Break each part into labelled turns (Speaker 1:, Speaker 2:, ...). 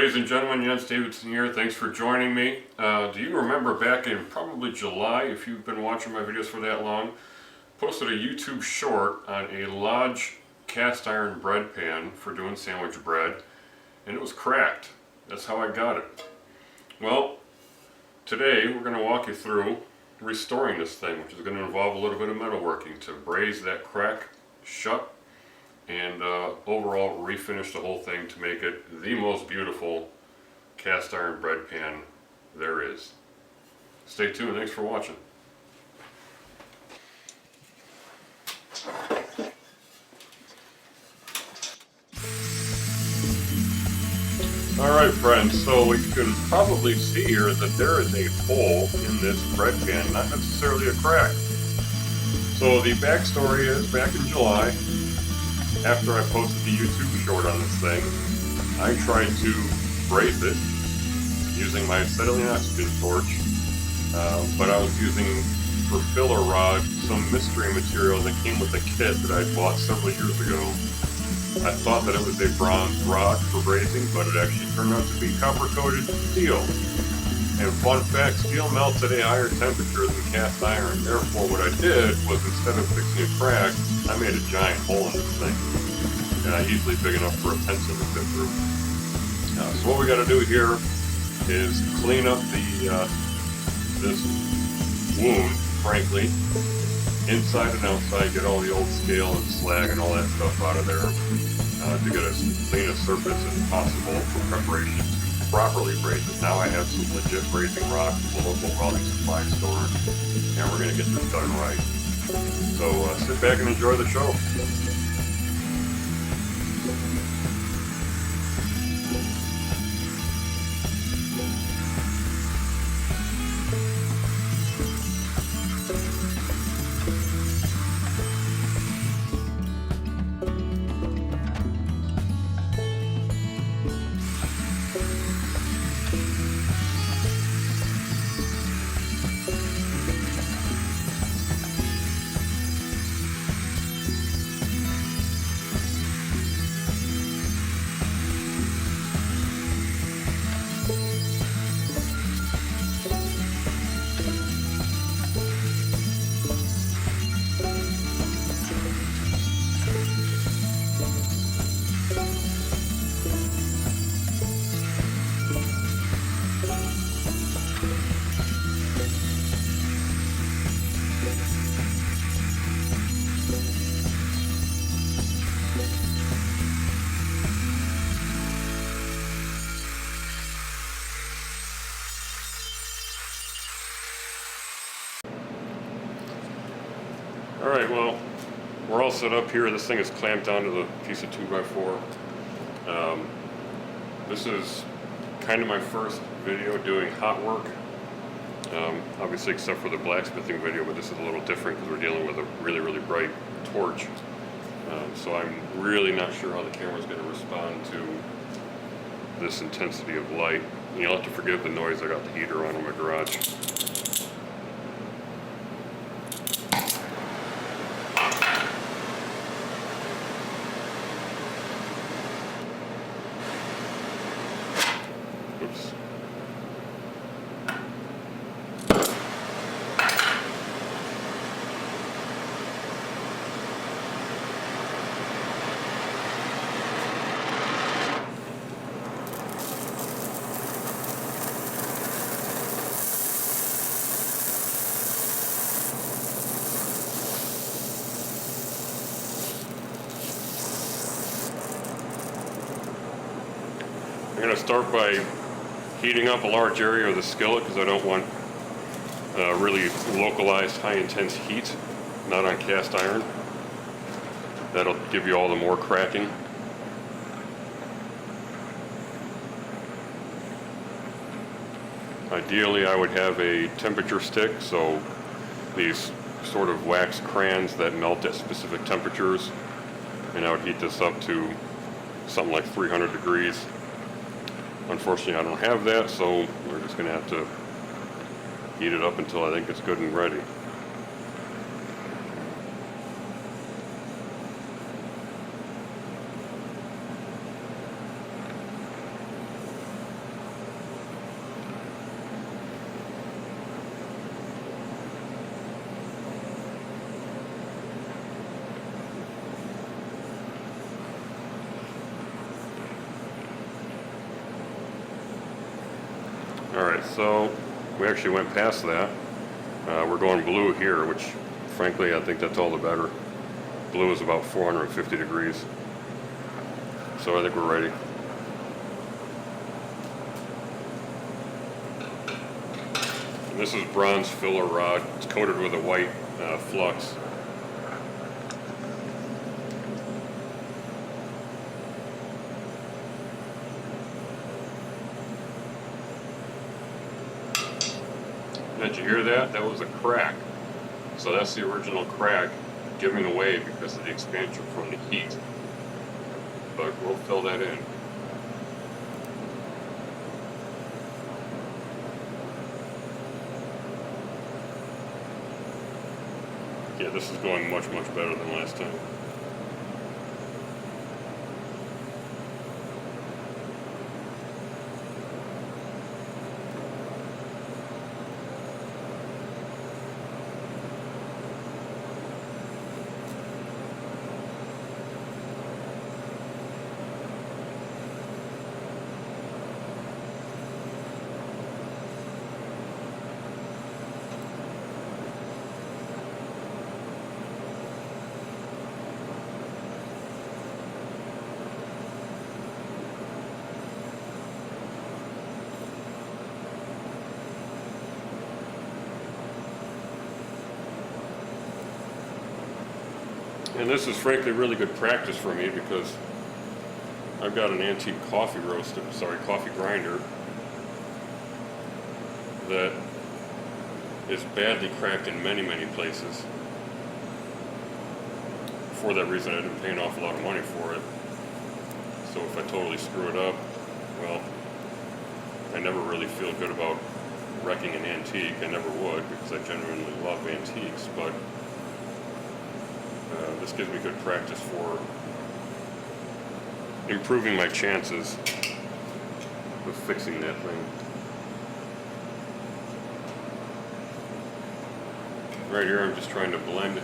Speaker 1: Ladies and gentlemen, Jens Davidson here. Thanks for joining me. Do you remember back in probably July, if you've been watching my videos for that long, posted a YouTube short on a Lodge cast iron bread pan for doing sandwich bread, and it was cracked. That's how I got it. Well, today we're going to walk you through restoring this thing, which is going to involve a little bit of metalworking to braze that crack shut and overall refinish the whole thing to make it the most beautiful cast iron bread pan there is. Stay tuned. Thanks for watching. Alright friends, so you can probably see here that there is a hole in this bread pan, not necessarily a crack. So the backstory is, back in July, after I posted the YouTube short on this thing, I tried to braze it using my acetylene oxygen torch, but I was using for filler rod some mystery material that came with a kit that I bought several years ago. I thought that it was a bronze rod for brazing, but it actually turned out to be copper-coated steel. And fun fact, steel melts at a higher temperature than cast iron. Therefore, what I did was, instead of fixing a crack, I made a giant hole in this thing. Easily big enough for a pencil to fit through. So what we got to do here is clean up this wound, frankly, inside and outside, get all the old scale and slag and all that stuff out of there to get as clean a surface as possible for preparation to properly braze it. Now I have some legit brazing rock from the local welding supply store, and we're going to get this done right. So sit back and enjoy the show. Alright, well, we're all set up here. This thing is clamped onto the piece of 2x4. This is kind of my first video doing hot work. Obviously, except for the blacksmithing video, but this is a little different because we're dealing with a really, really bright torch. So I'm really not sure how the camera is going to respond to this intensity of light. You'll have to forgive the noise. I got the heater on in my garage. Oops. I'm going to start by heating up a large area of the skillet because I don't want really localized high intense heat, not on cast iron. That'll give you all the more cracking. Ideally I would have a temperature stick, so these sort of wax crayons that melt at specific temperatures, and I would heat this up to something like 300 degrees. Unfortunately, I don't have that, so we're just going to have to heat it up until I think it's good and ready. Alright, so we actually went past that. We're going blue here, which frankly I think that's all the better. Blue is about 450 degrees. So I think we're ready. And this is bronze filler rod. It's coated with a white flux. Did you hear that? That was a crack. So that's the original crack giving away because of the expansion from the heat. But we'll fill that in. Yeah, this is going much, much better than last time. And this is frankly really good practice for me because I've got an antique coffee grinder that is badly cracked in many, many places. For that reason, I didn't pay an awful lot of money for it. So if I totally screw it up, well, I never really feel good about wrecking an antique. I never would because I genuinely love antiques, but this gives me good practice for improving my chances of fixing that thing. Right here I'm just trying to blend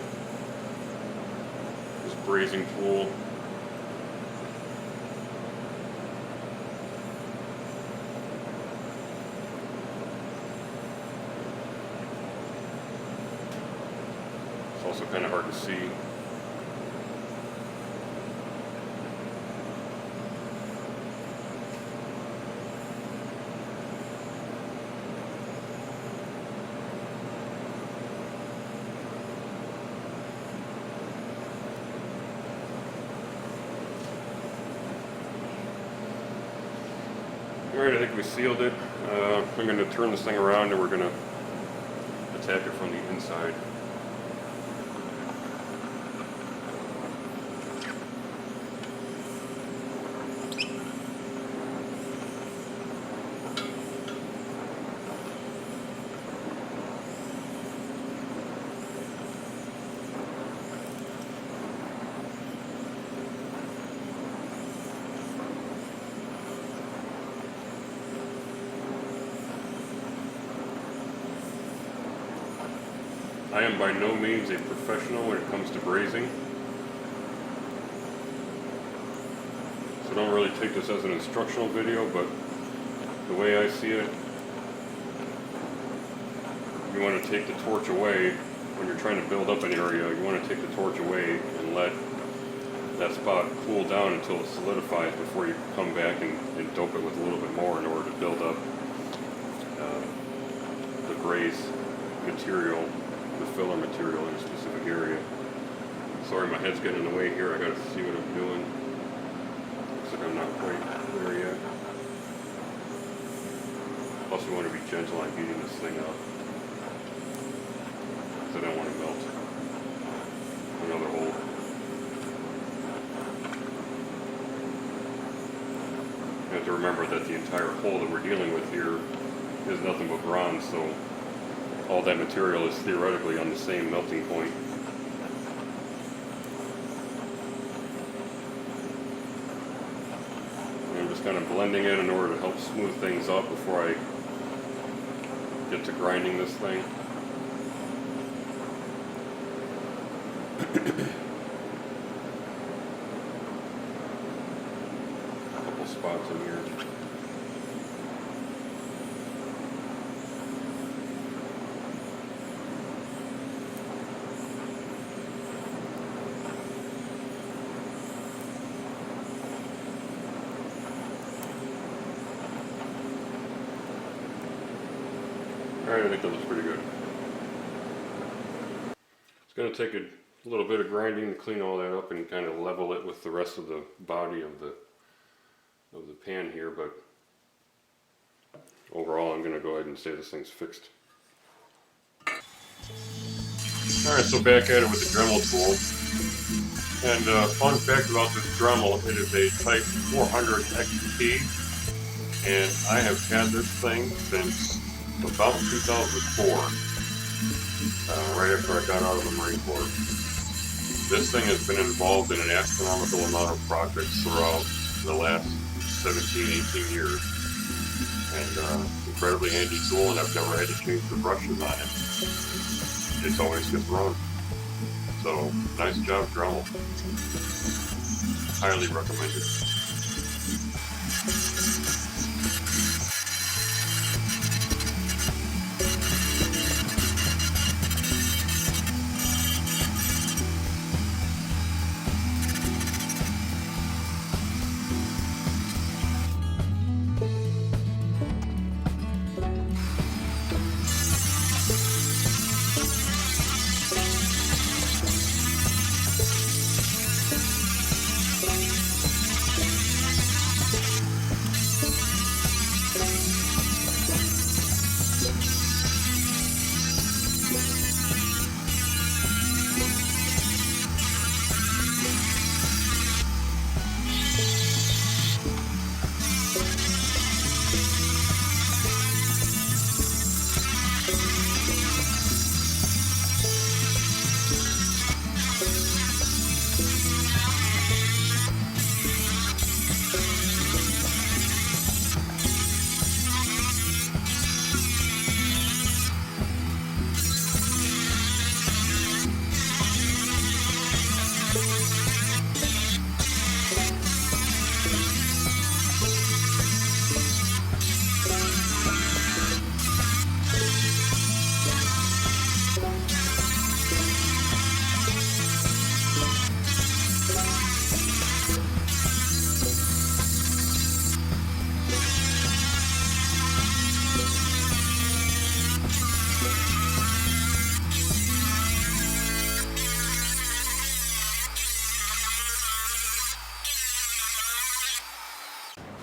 Speaker 1: this brazing tool. It's also kind of hard to see. Alright, I think we sealed it. I'm going to turn this thing around and we're going to attack it from the inside. I am by no means a professional when it comes to brazing, so don't really take this as an instructional video, but the way I see it, you want to take the torch away when you're trying to build up an area. You want to take the torch away and let that spot cool down until it solidifies before you come back and dope it with a little bit more in order to build up the braze material, the filler material in a specific area. Sorry, my head's getting in the way here. I gotta see what I'm doing. Looks like I'm not quite there yet. Plus, we want to be gentle on heating this thing up, because I don't want to melt another hole. You have to remember that the entire hole that we're dealing with here is nothing but bronze, so all that material is theoretically on the same melting point. And I'm just kind of blending it in order to help smooth things up before I get to grinding this thing. A couple spots in here. Alright, I think that looks pretty good. It's going to take a little bit of grinding to clean all that up and kind of level it with the rest of the body of the pan here, but overall I'm going to go ahead and say this thing's fixed. Alright, so back at it with the Dremel tool. And fun fact about this Dremel, it is a Type 400 XP, and I have had this thing since about 2004, right after I got out of the Marine Corps. This thing has been involved in an astronomical amount of projects throughout the last 17, 18 years. And incredibly handy tool, and I've never had to change the brushes on it. It's always gets run. So, nice job, Dremel. Highly recommended.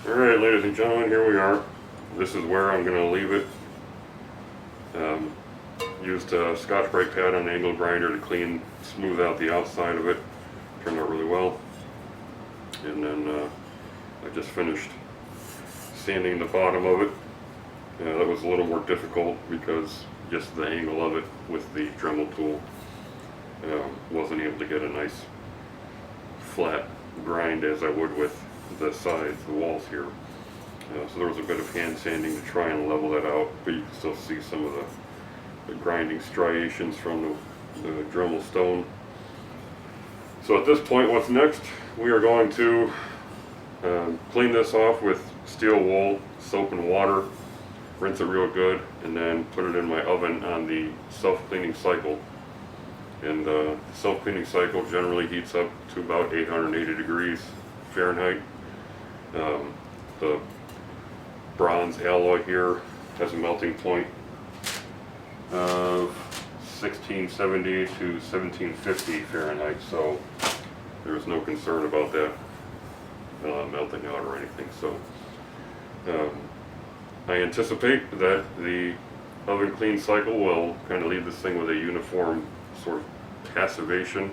Speaker 1: Alright, ladies and gentlemen, here we are. This is where I'm going to leave it. Used a Scotch Brite pad on an angle grinder to smooth out the outside of it. Turned out really well. And then I just finished sanding the bottom of it. That was a little more difficult because just the angle of it with the Dremel tool. Wasn't able to get a nice flat grind as I would with the sides, the walls here. So there was a bit of hand sanding to try and level that out, but you can still see some of the grinding striations from the Dremel stone. So at this point, what's next? We are going to clean this off with steel wool, soap and water, rinse it real good, and then put it in my oven on the self-cleaning cycle. And the self-cleaning cycle generally heats up to about 880 degrees Fahrenheit. The bronze alloy here has a melting point of 1670 to 1750 Fahrenheit, so there's no concern about that melting out or anything. So I anticipate that the oven clean cycle will kind of leave this thing with a uniform sort of passivation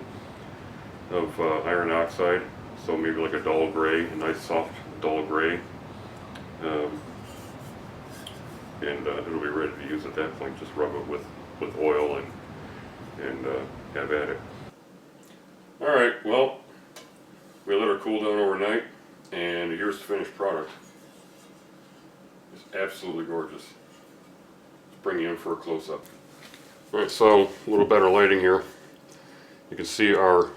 Speaker 1: of iron oxide, so maybe like a dull gray, a nice soft dull gray, and it'll be ready to use at that point. Just rub it with oil and have at it. Alright, well, we let her cool down overnight, and here's the finished product. It's absolutely gorgeous. Let's bring you in for a close-up. Alright, so a little better lighting here. You can see our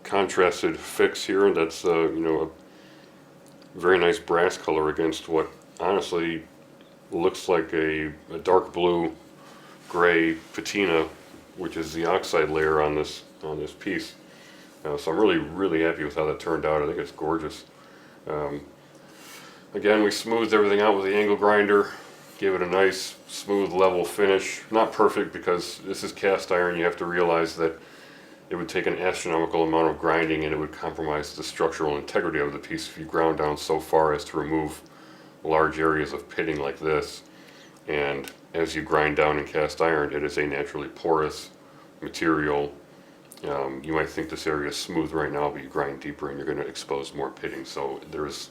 Speaker 1: contrasted fix here. That's you know, a very nice brass color against what honestly looks like a dark blue gray patina, which is the oxide layer on this piece. So I'm really happy with how that turned out. I think it's gorgeous. Again, we smoothed everything out with the angle grinder, Gave it a nice, smooth, level finish. Not perfect because this is cast iron. You have to realize that it would take an astronomical amount of grinding and it would compromise the structural integrity of the piece if you ground down so far as to remove large areas of pitting like this. And as you grind down in cast iron, it is a naturally porous material. You might think this area is smooth right now, but you grind deeper and you're going to expose more pitting. So there is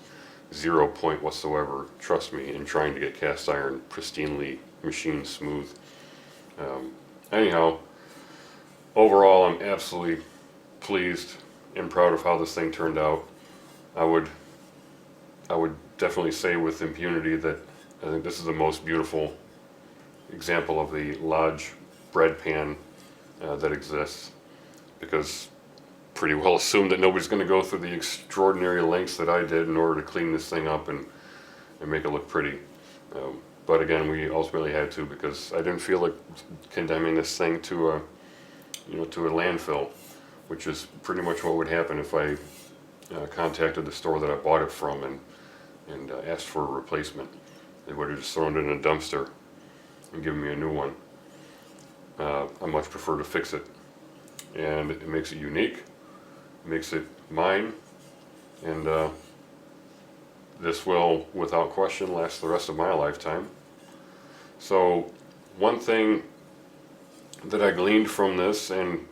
Speaker 1: 0 point whatsoever, trust me, in trying to get cast iron pristinely machined smooth. Anyhow, overall I'm absolutely pleased and proud of how this thing turned out. I would definitely say with impunity that I think this is the most beautiful example of the Lodge bread pan that exists, because pretty well assumed that nobody's going to go through the extraordinary lengths that I did in order to clean this thing up and make it look pretty. But again, we ultimately had to, because I didn't feel like condemning this thing to a landfill, which is pretty much what would happen if I contacted the store that I bought it from and asked for a replacement. They would have just thrown it in a dumpster and given me a new one. I much prefer to fix it, and it makes it unique. Makes it mine, and this will without question last the rest of my lifetime. So one thing that I gleaned from this, and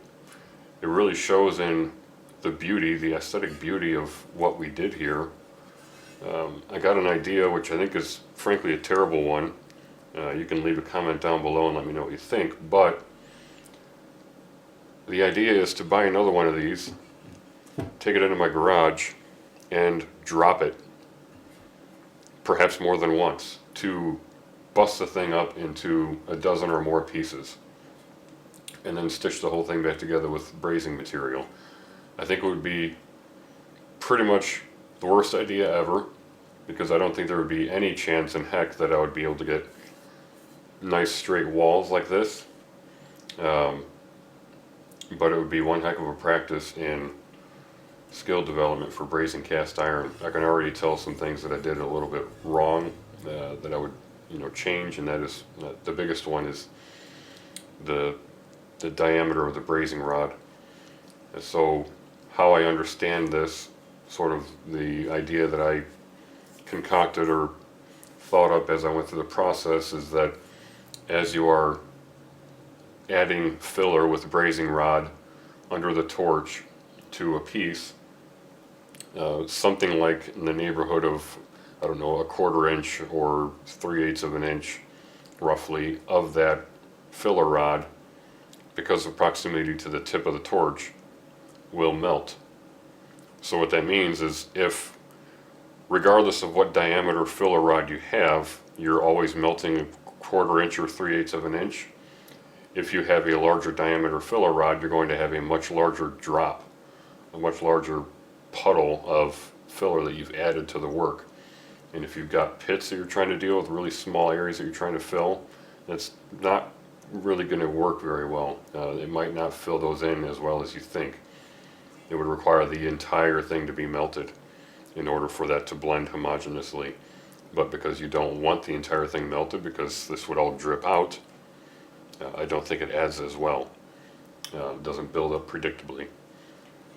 Speaker 1: it really shows in the beauty, the aesthetic beauty of what we did here, I got an idea which I think is frankly a terrible one. You can leave a comment down below and let me know what you think, but the idea is to buy another one of these, take it into my garage, and drop it, perhaps more than once, to bust the thing up into a dozen or more pieces, and then stitch the whole thing back together with brazing material. I think it would be pretty much the worst idea ever, because I don't think there would be any chance in heck that I would be able to get nice straight walls like this. But it would be one heck of a practice in skill development for brazing cast iron. I can already tell some things that I did a little bit wrong that I would change, and that is the biggest one is the diameter of the brazing rod. And so how I understand this, sort of the idea that I concocted or thought up as I went through the process, is that as you are adding filler with brazing rod under the torch to a piece, something like in the neighborhood of, I don't know, 1/4 inch or 3/8 of an inch roughly of that filler rod, because of proximity to the tip of the torch, will melt. So what that means is, if regardless of what diameter filler rod you have, you're always melting 1/4 inch or 3/8 of an inch. If you have a larger diameter filler rod, you're going to have a much larger drop, a much larger puddle of filler that you've added to the work. And if you've got pits that you're trying to deal with, really small areas that you're trying to fill, that's not really going to work very well. It might not fill those in as well as you think. It would require the entire thing to be melted in order for that to blend homogeneously. But because you don't want the entire thing melted, because this would all drip out, I don't think it adds as well. It doesn't build up predictably.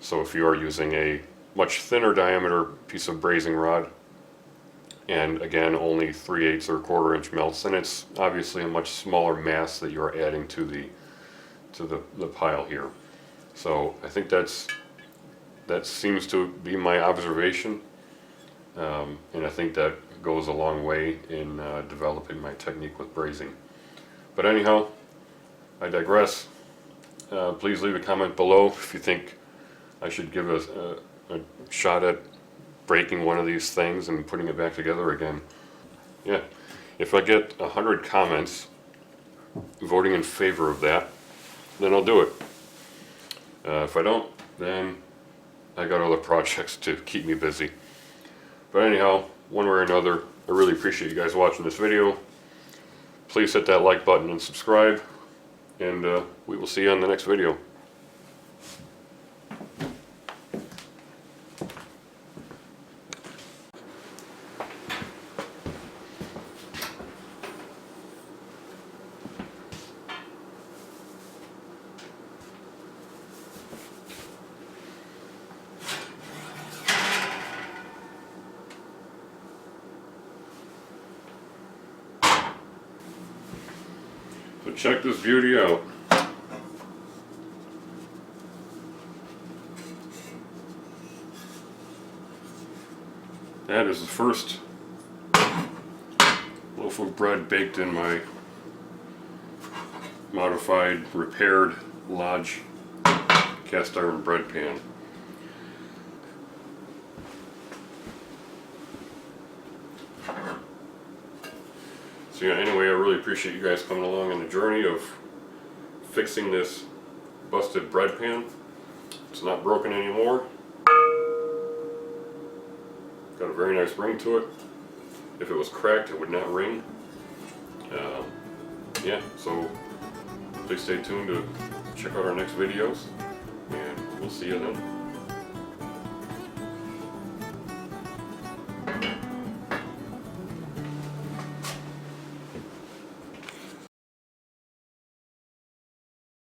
Speaker 1: So if you are using a much thinner diameter piece of brazing rod, and again only 3/8 or 1/4 inch melts, then it's obviously a much smaller mass that you're adding to the pile here. So I think that seems to be my observation, and I think that goes a long way in developing my technique with brazing. But anyhow, I digress. Please leave a comment below if you think I should give a shot at breaking one of these things and putting it back together again. Yeah, if I get 100 comments voting in favor of that, then I'll do it. If I don't, then I got other projects to keep me busy. But anyhow, one way or another, I really appreciate you guys watching this video. Please hit that like button and subscribe, and we will see you on the next video. So check this beauty out. That is the first loaf of bread baked in my modified, repaired Lodge cast iron bread pan. So yeah, anyway, I really appreciate you guys coming along on the journey of fixing this busted bread pan. It's not broken anymore. Got a very nice ring to it. If it was cracked, it would not ring. Yeah, so please stay tuned to check out our next videos, and we'll see you then.